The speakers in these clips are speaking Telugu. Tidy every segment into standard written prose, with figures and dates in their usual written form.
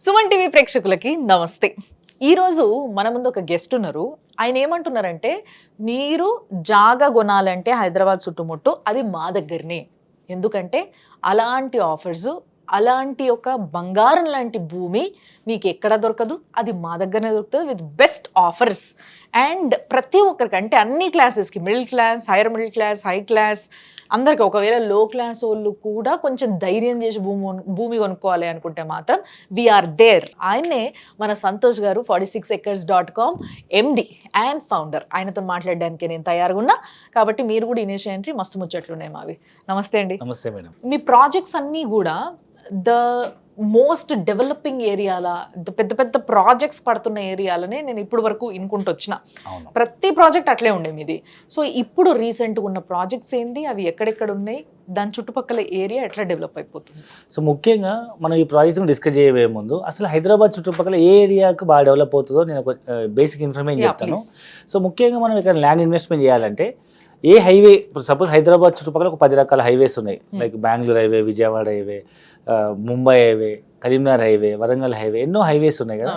సుమన్ టీవీ ప్రేక్షకులకి నమస్తే. ఈరోజు మన ముందు ఒక గెస్ట్ ఉన్నారు. ఆయన ఏమంటున్నారంటే, మీరు జాగా కొనాలంటే హైదరాబాద్ చుట్టుముట్టు అది మా దగ్గరనే. ఎందుకంటే అలాంటి ఆఫర్స్, అలాంటి ఒక బంగారం లాంటి భూమి మీకు ఎక్కడ దొరకదు, అది మా దగ్గరనే దొరుకుతుంది విత్ బెస్ట్ ఆఫర్స్. అండ్ ప్రతి ఒక్కరికి, అంటే అన్ని క్లాసెస్కి, middle class, hire middle class, high class, అందరికి, ఒకవేళ లో క్లాస్ వాళ్ళు కూడా కొంచెం ధైర్యం చేసి భూమి కొనుక్కోవాలి అనుకుంటే మాత్రం వీఆర్ దేర్. ఆయన్నే మన సంతోష్ గారు, 46acres.com ఎండి అండ్ ఫౌండర్. ఆయనతో మాట్లాడడానికి నేను తయారుగా ఉన్నా, కాబట్టి మీరు కూడా ఇనిషియేటివ్ మస్తు ముచ్చట్లు ఉన్నాయి మావి. నమస్తే అండి. నమస్తే మేడం. మీ ప్రాజెక్ట్స్ అన్నీ కూడా ద మోస్ట్ డెవలపింగ్ ఏరియాల, పెద్ద పెద్ద ప్రాజెక్ట్స్ పడుతున్న ఏరియాలనే నేను ఇప్పుడు వరకు ఇనుకుంటూ వచ్చిన. ప్రతి ప్రాజెక్ట్ అట్లే ఉండే మీది. సో ఇప్పుడు రీసెంట్గా ఉన్న ప్రాజెక్ట్స్ ఏంది, అవి ఎక్కడెక్కడ ఉన్నాయి, దాని చుట్టుపక్కల ఏరియా ఎట్లా డెవలప్ అయిపోతుంది? సో ముఖ్యంగా మనం ఈ ప్రాజెక్ట్ని డిస్కస్ చేయబోయే ముందు అసలు హైదరాబాద్ చుట్టుపక్కల ఏ ఏరియాకు బాగా డెవలప్ అవుతుందో నేను ఒక బేసిక్ ఇన్ఫర్మేషన్ చెప్తాను. సో ముఖ్యంగా మనం ఇక్కడ ల్యాండ్ ఇన్వెస్ట్మెంట్ చేయాలంటే ఏ హైవే, ఇప్పుడు సపోజ్ హైదరాబాద్ చుట్టుపక్కల ఒక 10 రకాల హైవేస్ ఉన్నాయి. Like Bengaluru highway, Vijayawada highway, Mumbai highway, Karimnagar highway, Warangal highway, ఎన్నో హైవేస్ ఉన్నాయి కదా.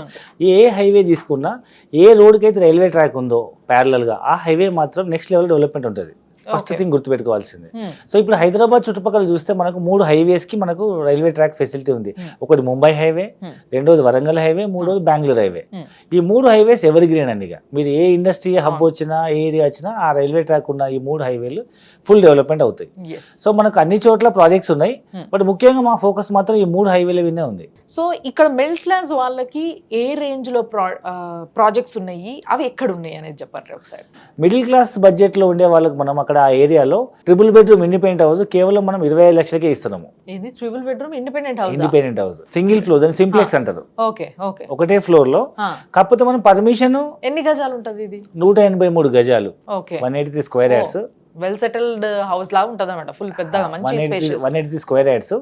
ఏ హైవే తీసుకున్నా, ఏ రోడ్కి అయితే రైల్వే ట్రాక్ ఉందో ప్యారలల్గా, ఆ హైవే మాత్రం నెక్స్ట్ లెవెల్ డెవలప్మెంట్ ఉంటుంది. ఫస్ట్ థింగ్ గుర్తుపెట్టుకోవాల్సింది. సో ఇప్పుడు హైదరాబాద్ చుట్టుపక్కల చూస్తే మనకు 3 హైవేస్ కి మనకు రైల్వే ట్రాక్ ఫెసిలిటీ ఉంది. ఒకటి ముంబై హైవే, రెండోది వరంగల్ హైవే, మూడోది బెంగళూరు హైవే. ఈ 3 హైవేస్ ఎవర్ గ్రీన్ అండి. ఇక మీరు ఏ ఇండస్ట్రీ హబ్ వచ్చినా, ఏ ఏరియా వచ్చినా, ఆ రైల్వే ట్రాక్ ఉన్న ఈ 3 హైవేలు ఫుల్ డెవలప్మెంట్ అవుతాయి. సో మనకు అన్ని చోట్ల ప్రాజెక్ట్స్ ఉన్నాయి, బట్ ముఖ్యంగా మా ఫోకస్ మాత్రం ఈ 3 హైవేల వినే ఉంది. సో ఇక్కడ మిడిల్ క్లాస్ వాళ్ళకి ఏ రేంజ్ లో ప్రాజెక్ట్స్ ఉన్నాయి, అవి ఎక్కడ ఉన్నాయి అనేది చెప్పండి ఒకసారి. మిడిల్ క్లాస్ బడ్జెట్ లో ఉండే వాళ్ళకి మనం అక్కడ ఆ ఏరియాలో ట్రిపుల్ బెడ్రూమ్ ఇండిపెండెంట్ హౌస్ కేవలం మనం 25 లక్షలకే ఇస్తున్నాము. ఇది triple bedroom independent house? Independent house, single floor, దాన్ని సింప్లెక్స్ అంటారు. Okay okay. ఒకటే ఫ్లోర్ లో, కాకపోతే మనం పర్మిషన్ ఎన్ని గజాలు ఉంటది ఇది? 183 గజాలు, okay, 183 square yards. Well settled house లాగా ఉంటది అన్నమాట, ఫుల్ పెద్దగా, మంచి spacious. 183 square yards,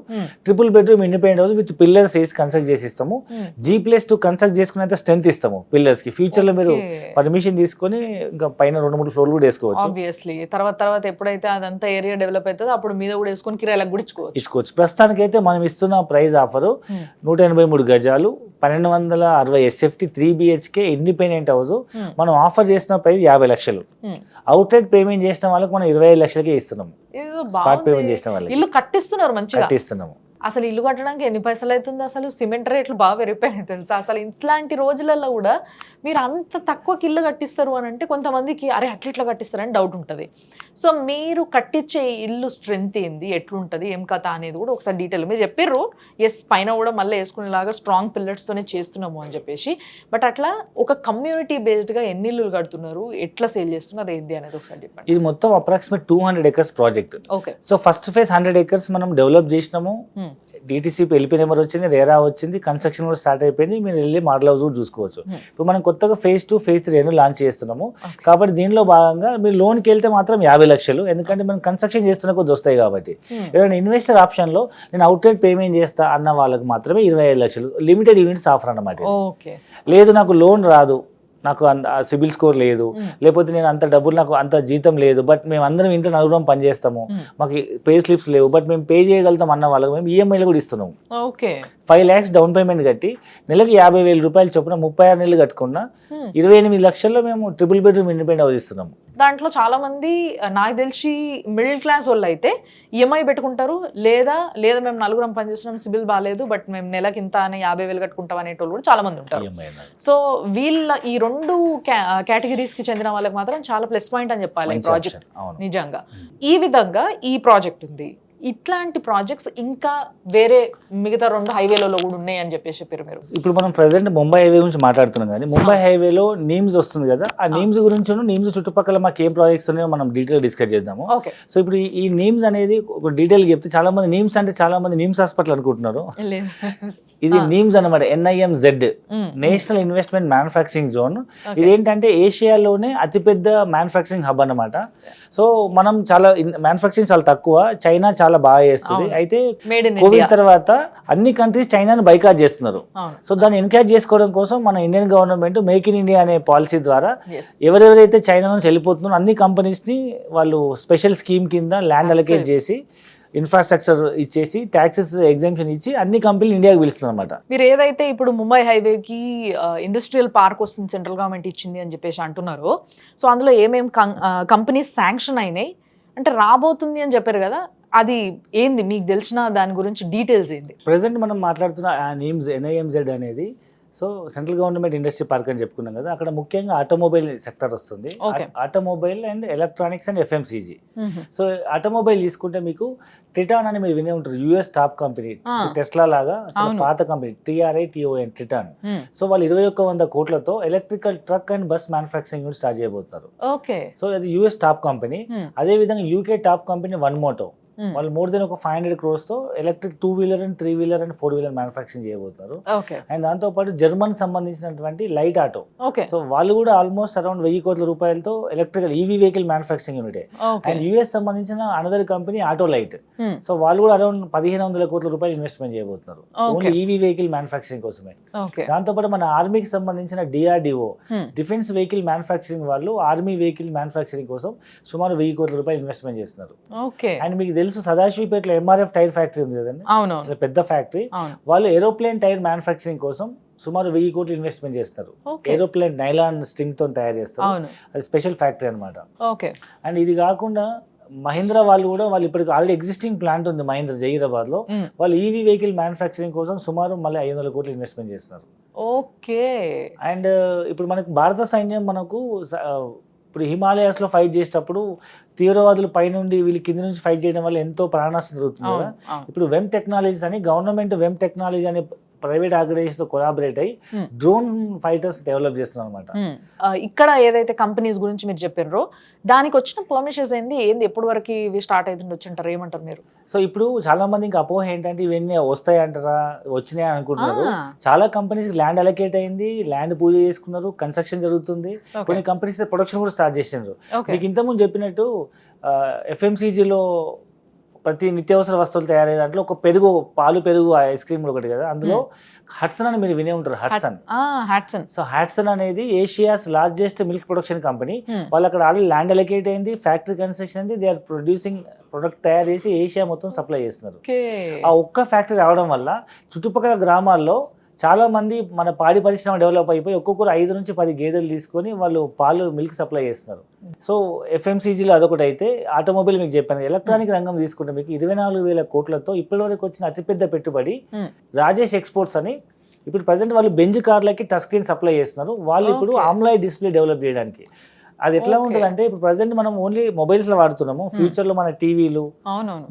triple bedroom independent house with pillars వేసి కన్స్ట్రక్ట్ చేసి ఇస్తాము. G+2 కన్స్ట్రక్ట్ చేసుకునేంత స్ట్రెంత్ ఇస్తాము పిల్లర్స్ కి. ఫ్యూచర్ లో మీరు పర్మిషన్ తీసుకొని ఇంకా పైన 2-3 ఫ్లోర్లు కూడా వేసుకోవచ్చు. ఆబ్వియస్లీ తర్వాత ఎప్పుడైతే అదంతా ఏరియా డెవలప్ అవుతుందో అప్పుడు మీద కూడా వేసుకొని కిరాయిలకు కూడా ఇచ్చుకోవచ్చు. ప్రస్తుతానికైతే మనం ఇస్తున్న ప్రైస్ ఆఫర్ 183 గజాలు, 1260 SFT, 3 BHK ఇండిపెండెంట్ హౌస్. మనం ఆఫర్ చేసిన ప్రైస్ 50 లక్షలు. అవుట్ రైట్ పేమెంట్ చేసిన వాళ్ళకి మనం 25 లక్షలకే ఇస్తున్నాము. స్పాట్ పేమెంట్ చేసిన వాళ్ళకి ఇల్లు కట్టిస్తున్నారు, మంచిగా కట్టిస్తున్నాము. అసలు ఇల్లు కట్టడానికి ఎన్ని పైసలు అవుతుంది? అసలు సిమెంట్ రేట్లు బాగా పెరిగిపోయినాయి తెలుసా. అసలు ఇట్లాంటి రోజులలో కూడా మీరు అంత తక్కువకి ఇల్లు కట్టిస్తారు అని అంటే కొంతమందికి అరే అట్లా కట్టిస్తారని డౌట్ ఉంటుంది. సో మీరు కట్టించే ఇల్లు స్ట్రెంత్ ఏంది, ఎట్లుంటుంది, ఏం కథ అనేది కూడా ఒకసారి డీటెయిల్ మీరు చెప్పారు. ఎస్, పైన కూడా మళ్ళీ వేసుకునేలాగా స్ట్రాంగ్ పిల్లర్స్తోనే చేస్తున్నాము అని చెప్పేసి. బట్ అట్లా ఒక కమ్యూనిటీ బేస్డ్గా ఎన్ని ఇల్లు కడుతున్నారు, ఎట్లా సేల్ చేస్తున్నారు, ఏంది అనేది ఒకసారి చెప్పండి. ఇది మొత్తం approximate 200 acres project. Okay. So first phase 100 acres మనం డెవలప్ చేసినాము. DTCP ఎల్పీ నెంబర్ వచ్చింది, రేరా వచ్చింది, కన్స్ట్రక్షన్ కూడా స్టార్ట్ అయిపోయింది. మీరు వెళ్ళి మోడల్ హౌస్ కూడా చూసుకోవచ్చు. ఇప్పుడు మనం కొత్తగా ఫేజ్ 2, ఫేజ్ 3 లాంచ్ చేస్తున్నాము. కాబట్టి దీనిలో భాగంగా మీరు లోన్కి వెళ్తే మాత్రం 50 లక్షలు, ఎందుకంటే మనం కన్స్ట్రక్షన్ చేస్తున్న కొద్ది వస్తాయి కాబట్టి. ఎవరైనా ఇన్వెస్టర్ ఆప్షన్లో నేను అవుట్ రైట్ పేమెంట్ చేస్తా అన్న వాళ్ళకి మాత్రమే 25 లక్షలు లిమిటెడ్ యూనిట్స్ ఆఫర్ అన్నమాట. లేదు నాకు లోన్ రాదు, నాకు సిబిల్ స్కోర్ లేదు, లేకపోతే నేను అంత డబ్బులు, నాకు అంత జీతం లేదు, బట్ మేము అందరం ఇంట్లో నలుగురం పని చేస్తాము, మాకు పే స్లిప్స్ లేవు, బట్ మేము పే చేయగలుగుతాం అన్న వాళ్ళకి మేము ఈఎంఐలు కూడా ఇస్తున్నాము. 5 lakhs డౌన్ పేమెంట్ కట్టి నెలకు 50,000 రూపాయలు చొప్పున 36 నెలలు కట్టుకున్నా 28 లక్షల్లో మేము ట్రిపుల్ బెడ్రూమ్ ఇండిపెండెంట్ హౌస్ ఇస్తున్నాము. దాంట్లో చాలా మంది నాకు తెలిసి మిడిల్ క్లాస్ వాళ్ళు అయితే ఈఎంఐ పెట్టుకుంటారు, లేదా మేము నలుగురం పనిచేస్తున్నాం, సిబిల్ బాగాలేదు, బట్ మేము నెలకి ఇంత అని 50,000 కట్టుకుంటాం అనేటోళ్ళు కూడా చాలా మంది ఉంటారు. సో వీళ్ళ ఈ 2 కేటగిరీస్ కి చెందిన వాళ్ళకి మాత్రం చాలా ప్లస్ పాయింట్ అని చెప్పాలి ఈ ప్రాజెక్ట్ నిజంగా. ఈ విధంగా ఈ ప్రాజెక్ట్ ఉంది. ఇట్లాంటి ప్రాజెక్ట్స్ ఇంకా వేరే మిగతా 2 హైవేలలో కూడా ఉన్నాయి అని చెప్పేసి చెప్పారు మీరు. ఇప్పుడు మనం ప్రెసెంట్ ముంబై హైవే గురించి మాట్లాడుతున్నాం, కానీ ముంబై హైవేలో నీమ్స్ వస్తుంది కదా, ఆ నీమ్స్ గురించి, నీమ్స్ చుట్టుపక్కల మాకు ఏం ప్రాజెక్ట్స్ ఉన్నాయో మనం డీటెయిల్ డిస్కస్ చేద్దాము. సో ఇప్పుడు ఈ నీమ్స్ అనేది ఒక డీటెయిల్ చెప్తే చాలా మంది నీమ్స్ అంటే చాలా మంది నీమ్స్ హాస్పిటల్ అనుకుంటున్నారు. ఇది నీమ్స్ అన్నమాట, NIMZ, national investment manufacturing zone. ఇదేంటంటే ఏషియాలోనే అతిపెద్ద మ్యానుఫ్యాక్చరింగ్ హబ్ అన్నమాట. సో మనం చాలా మ్యానుఫ్యాక్చరింగ్ చాలా తక్కువ, చైనా చాలా బాగా చేస్తుంది. అయితే కోవిడ్ తర్వాత అన్ని కంట్రీస్ చైనాని బైకాట్ చేస్తున్నారు. సో దాన్ని ఎన్కరేజ్ చేసుకోవడం కోసం మన Indian government make in India అనే పాలసీ ద్వారా ఎవరెవరైతే చైనా నుంచి వెళ్ళిపోతున్నారో అన్ని కంపెనీస్ ని వాళ్ళు స్పెషల్ స్కీమ్ కింద ల్యాండ్ అలొకేట్ చేసి ఇన్ఫ్రాస్ట్రక్చర్ ఇచ్చేసి ట్యాక్సెస్ ఎగ్జామ్షన్ ఇచ్చి అన్ని కంపెనీలు ఇండియాకి పిలుస్తుంది అనమాట. మీరు ఏదైతే ఇప్పుడు ముంబై హైవేకి ఇండస్ట్రియల్ పార్క్ వస్తుంది సెంట్రల్ గవర్నమెంట్ ఇచ్చింది అని చెప్పేసి అంటున్నారు, సో అందులో ఏమేమి కంపెనీస్ శాంక్షన్ అయినాయి అంటే రాబోతుంది అని చెప్పారు కదా, అది ఏంది మీకు తెలిసిన దాని గురించి డీటెయిల్స్ ఏంది? ప్రెసెంట్ మనం మాట్లాడుతున్న NIMZ అనేది so central government industry park అని చెప్పుకున్నాం కదా, అక్కడ ముఖ్యంగా ఆటోమొబైల్ సెక్టర్ వస్తుంది. Automobile and electronics and FMCG. So automobile తీసుకుంటే మీకు ట్రిటాన్ అని మీరు వినే ఉంటారు, US టాప్ కంపెనీ, టెస్లా లాగా పాత కంపెనీ, TRITON ట్రిటాన్. సో వాళ్ళు 21,000 కోట్లతో electrical truck and bus manufacturing unit start చేయబోతున్నారు. సో అది US టాప్ కంపెనీ. అదే విధంగా UK top company One Moto, వాళ్ళు మోర్ దెన్ ఒక 500 crores తో electric 2-wheeler and 3-wheeler and 4-wheeler manufacturing చేయబోతున్నారు. అండ్ దాంతో పాటు జర్మన్ సంబంధించినటువంటి లైట్ ఆటో, సో వాళ్ళు కూడా ఆల్మోస్ట్ అరౌండ్ 1,000 కోట్ల రూపాయలతో electrical EV vehicle manufacturing unit. And US సంబంధించిన another company auto light, so వాళ్ళు కూడా అరౌండ్ 1,500 కోట్ల రూపాయలు ఇన్వెస్ట్మెంట్ చేయబోతున్నారు ఓన్లీ EV వెహికల్ మ్యానుఫ్యాక్చరింగ్ కోసమే. దాంతో పాటు మన ఆర్మీకి సంబంధించిన DRDO డిఫెన్స్ వెహికల్ మ్యానుఫ్యాక్చరింగ్ వాళ్ళు ఆర్మీ వెహికల్ మ్యానుఫ్యాక్చరింగ్ కోసం సుమారు 1,000 కోట్ల రూపాయలు ఇన్వెస్ట్మెంట్ చేస్తున్నారు. అండ్ మీకు తెలుసు సదాశివపేటలో MRF టైర్ ఫ్యాక్టరీ ఉంది కదండి, పెద్ద ఫ్యాక్టరీ. వాళ్ళు ఏరోప్లేన్ టైర్ మ్యానుఫ్యాక్చరింగ్ కోసం సుమారు 1,000 కోట్లు ఇన్వెస్ట్మెంట్ చేస్తారు. ఏరోప్లేన్ నైలాన్ స్ట్రింగ్ తో తయారు చేస్తారు, అది స్పెషల్ ఫ్యాక్టరీ అనమాట. అండ్ ఇది కాకుండా మహీంద్రా వాళ్ళు కూడా వాళ్ళు ఇప్పటికి ఆల్రెడీ ఎగ్జిస్టింగ్ ప్లాంట్ ఉంది మహీంద్రా జహీరాబాద్ లో, వాళ్ళు EV వెహికల్ మ్యానుఫ్యాక్చరింగ్ కోసం సుమారు మళ్ళీ 500 కోట్లు ఇన్వెస్ట్మెంట్ చేస్తున్నారు. అండ్ ఇప్పుడు మనకు భారత సైన్యం మనకు ఇప్పుడు హిమాలయాస్ లో ఫైట్ చేసేటప్పుడు తీవ్రవాదులు పైనుండి వీళ్ళు కింద నుంచి ఫైట్ చేయడం వల్ల ఎంతో ప్రాణనష్టం జరుగుతుంది కదా. ఇప్పుడు వెమ్ టెక్నాలజీస్ అని గవర్నమెంట్ వెమ్ టెక్నాలజీ అనే ప్రైవేట్ ఆర్గనైజేషన్ తో కొలాబరేట్ అయ్యి డ్రోన్ ఫైటర్స్ డెవలప్ చేస్తున్నారు అనమాట. ఇక్కడ ఏదైతే కంపెనీస్ గురించి మీరు చెప్పారో దానికి వచ్చిన పర్మిషన్స్ ఏంది ఎప్పటి వరకు ఇవి స్టార్ట్ అవుతుండొచ్చు అంటారు, ఏమంటారు మీరు? సో ఇప్పుడు చాలా మంది ఇంకా అపోహ ఏంటంటే ఇవన్నీ వస్తాయి అంటారా, వచ్చినాయి అనుకుంటున్నారు. చాలా కంపెనీస్ ల్యాండ్ అలొకేట్ అయింది, ల్యాండ్ పూజ చేసుకున్నారు, కన్స్ట్రక్షన్ జరుగుతుంది. కొన్ని కంపెనీస్ ప్రొడక్షన్ కూడా స్టార్ట్ చేసినారు. మీకు ఇంతకుముందు చెప్పినట్టు FMCGలో ప్రతి నిత్యావసర వస్తువులు తయారయ్యే దాంట్లో ఒక పెరుగు, పాలు పెరుగు ఐస్ క్రీమ్ ఒకటి కదా, అందులో హట్సన్ అని మీరు వినే ఉంటారు. హట్సన్. సో హట్సన్ అనేది Asia's largest milk production company. వాళ్ళు అక్కడ ఆల్రెడీ ల్యాండ్ అలొకేట్ అయింది, ఫ్యాక్టరీ కన్స్ట్రక్షన్ అయింది, దే ఆర్ ప్రొడ్యూసింగ్ ప్రొడక్ట్ తయారు చేసి ఏషియా మొత్తం సప్లై చేస్తున్నారు. ఆ ఒక్క ఫ్యాక్టరీ రావడం వల్ల చుట్టుపక్కల గ్రామాల్లో చాలా మంది మన పాడి పరిశ్రమ డెవలప్ అయిపోయి ఒక్కొక్కరు 5 నుంచి 10 గేదెలు తీసుకొని వాళ్ళు పాలు మిల్క్ సప్లై చేస్తున్నారు. సో FMCGలో అదొకటి అయితే, ఆటోమొబైల్ మీకు చెప్పాను, ఎలక్ట్రానిక్ రంగం తీసుకుంటే మీకు 24,000 కోట్లతో ఇప్పటివరకు వచ్చిన అతిపెద్ద పెట్టుబడి రాజేష్ ఎక్స్పోర్ట్స్ అని. ఇప్పుడు ప్రజెంట్ వాళ్ళు బెంజ్ కార్లకి టచ్ స్క్రీన్ సప్లై చేస్తున్నారు. వాళ్ళు ఇప్పుడు ఆమ్లాయ్ డిస్ప్లే డెవలప్ చేయడానికి. అది ఎట్లా ఉంటుంది అంటే ఇప్పుడు ప్రజెంట్ మనం ఓన్లీ మొబైల్స్ లో వాడుతున్నాము, ఫ్యూచర్ లో మన టీవీలు,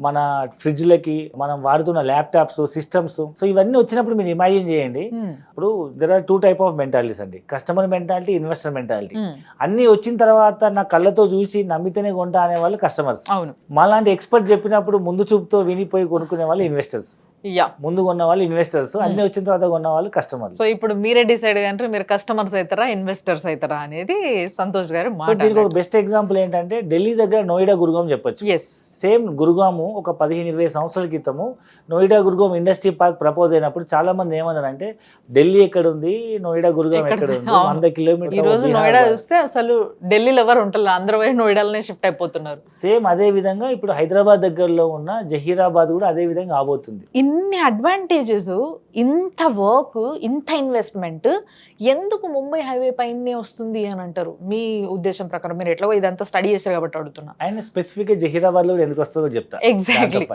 మన ఫ్రిడ్జ్లకి మనం వాడుతున్న ల్యాప్టాప్స్, సిస్టమ్స్, సో ఇవన్నీ వచ్చినప్పుడు మీరు ఇమాజిన్ చేయండి. ఇప్పుడు there are 2 types of mentalities అండి, కస్టమర్ మెంటాలిటీ, ఇన్వెస్టర్ మెంటాలిటీ. అన్ని వచ్చిన తర్వాత నా కళ్ళతో చూసి నమ్మితేనే కొంటా అనే వాళ్ళు కస్టమర్స్. మాలాంటి ఎక్స్పర్ట్ చెప్పినప్పుడు ముందు చూపుతో వినిపోయి కొనుక్కునే వాళ్ళు ఇన్వెస్టర్స్. ముందు కొన్న వాళ్ళు ఇన్వెస్టర్స్, అన్ని వచ్చిన తర్వాత కొన్న వాళ్ళు కస్టమర్స్. సో ఇప్పుడు మీరే డిసైడ్ అంటే మీరు కస్టమర్స్ అవుతారా ఇన్వెస్టర్స్ అవుతారా అనేది సంతోష్ గారు. దీనికి బెస్ట్ ఎగ్జాంపుల్ ఏంటంటే ఢిల్లీ దగ్గర నోయిడా గురుగాం చెప్పొచ్చు. సేమ్ గురుగాము ఒక 15-20 సంవత్సరాల క్రితము Noida Gurgaon industry park propose అయినప్పుడు చాలా మంది ఏమన్నారంటే ఢిల్లీ ఎక్కడ ఉంది, నోయిడా గురుగాం ఎక్కడ ఉంది, 100 కిలోమీటర్. ఈ రోజు నోయిడా చూస్తే అసలు ఢిల్లీలో ఎవరు ఉంటారు, అందరూ నోయిడాలోనే షిఫ్ట్ అయిపోతున్నారు. సేమ్ అదే విధంగా ఇప్పుడు హైదరాబాద్ దగ్గరలో ఉన్న జహీరాబాద్ కూడా అదే విధంగా అవబోతుంది. ఇన్ని అడ్వాంటేజెస్, ఇంత వర్క్, ఇంత ఇన్వెస్ట్మెంట్ ఎందుకు ముంబై హైవే పైనే వస్తుంది అని అంటారు మీ ఉద్దేశం ప్రకారం? మీరు ఎట్లా ఇదంతా స్టడీ చేశారు కాబట్టి అడుగుతున్నా. ఆయన స్పెసిఫిక్ గా జహీరాబాద్ లో ఎందుకు వస్తుందో చెప్తా. Exactly.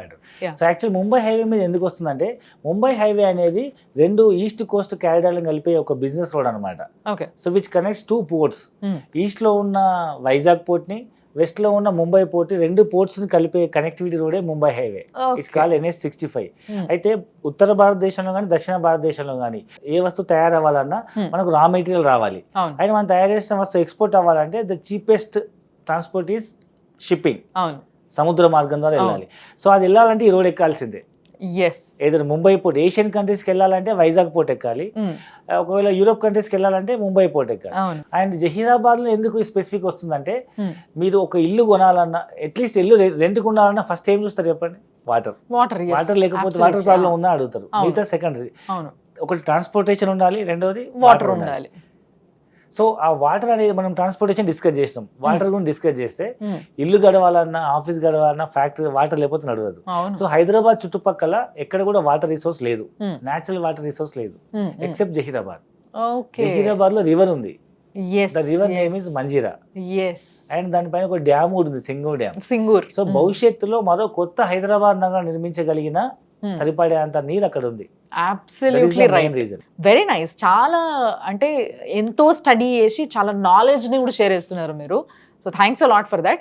So actual Mumbai highway మీద ఎందుకు వస్తుందంటే, ముంబై హైవే అనేది 2 ఈస్ట్ కోస్ట్ కారిడార్లను కలిపే ఒక బిజినెస్ రోడ్ అనమాట. So which connects 2 ports. East లో ఉన్న వైజాగ్ పోర్ట్ ని, వెస్ట్ లో ఉన్న ముంబై పోర్ట్, 2 పోర్ట్స్ ని కలిపే కనెక్టివిటీ రోడే Mumbai highway. It's called NH65. అయితే ఉత్తర భారతదేశంలో కానీ దక్షిణ భారతదేశంలో కానీ ఏ వస్తువు తయారవ్వాలన్నా మనకు రా మెటీరియల్ రావాలి. అయితే మనం తయారు చేసిన వస్తువు ఎక్స్పోర్ట్ అవ్వాలంటే the cheapest transport is shipping, సముద్ర మార్గం ద్వారా వెళ్ళాలి. సో అది వెళ్ళాలంటే ఈ రోడ్ ఎక్కాల్సిందే. ఏదైనా ముంబై పోర్ట్, ఏషియన్ కంట్రీస్కి వెళ్ళాలంటే వైజాగ్ పోర్ట్ ఎక్కాలి, ఒకవేళ యూరోప్ కంట్రీస్కి వెళ్ళాలంటే ముంబై పోర్ట్ ఎక్కాలి. అండ్ జహీరాబాద్ లో ఎందుకు స్పెసిఫిక్ వస్తుందంటే, మీరు ఒక ఇల్లు కొనాలన్నా, అట్లీస్ట్ ఇల్లు రెంట్కి ఉండాలన్నా ఫస్ట్ ఏం చూస్తారు చెప్పండి? వాటర్ లేకపోతే వాటర్ ప్రాబ్లం ఉందా అడుగుతారు. మిగతా సెకండరీ. ఒకటి ట్రాన్స్పోర్టేషన్ ఉండాలి, రెండోది వాటర్ ఉండాలి. సో ఆ వాటర్ అనేది మనం ట్రాన్స్పోర్టేషన్ డిస్కస్ చేసినాం, వాటర్ Hmm. గురించి డిస్కస్ చేస్తే Hmm. ఇల్లు గడవాలన్నా, ఆఫీస్ గడవాలన్నా, ఫ్యాక్టరీ వాటర్ లేకపోతే నడవదు. అవును. సో హైదరాబాద్ చుట్టుపక్కల ఎక్కడ కూడా వాటర్ రిసోర్స్ లేదు, Hmm. న్యాచురల్ వాటర్ రిసోర్స్ లేదు, Hmm. Hmm. Except Zaheerabad. Okay. Zaheerabad లో రివర్ ఉంది, yes the river name yes is Manjira, yes and దానిపైన ఒక డ్యామ్ కూడా ఉంది, సింగూర్ డ్యామ్. సింగూర్. సో భవిష్యత్తులో మరో కొత్త హైదరాబాద్ నగరం నిర్మించగలిగిన Hmm. సరిపడే అంత నీరు అక్కడ ఉంది. Absolutely right. Reason. Very nice. చాలా అంటే ఎంతో స్టడీ చేసి చాలా నాలెడ్జ్ ని కూడా షేర్ చేస్తున్నారు మీరు. So thanks a lot for that.